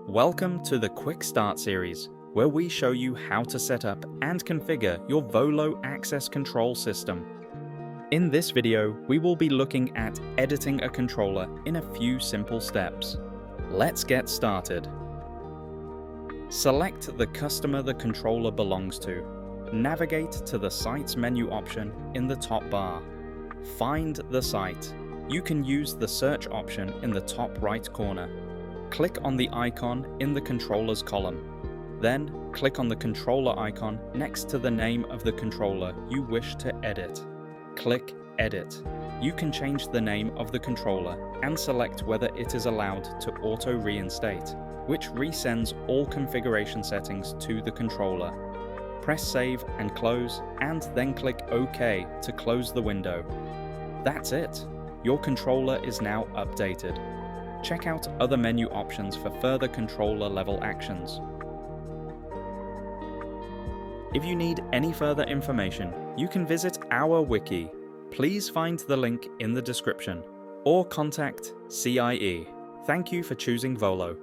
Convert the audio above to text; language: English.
Welcome to the QuickStart series, where we show you how to set up and configure your VOLO access control system. In this video, we will be looking at editing a controller in a few simple steps. Let's get started. Select the customer the controller belongs to. Navigate to the Site's menu option in the top bar. Find the site. You can use the search option in the top right corner. Click on the icon in the controllers column. Then click on the controller icon next to the name of the controller you wish to edit. Click Edit. You can change the name of the controller and select whether it is allowed to Auto Reinstate, which resends all configuration settings to the controller. Press Save and Close, and then click OK to close the window. That's it. Your controller is now updated. Check out other menu options for further controller level actions. If you need any further information, you can visit our wiki. Please find the link in the description or contact CIE. Thank you for choosing VOLO.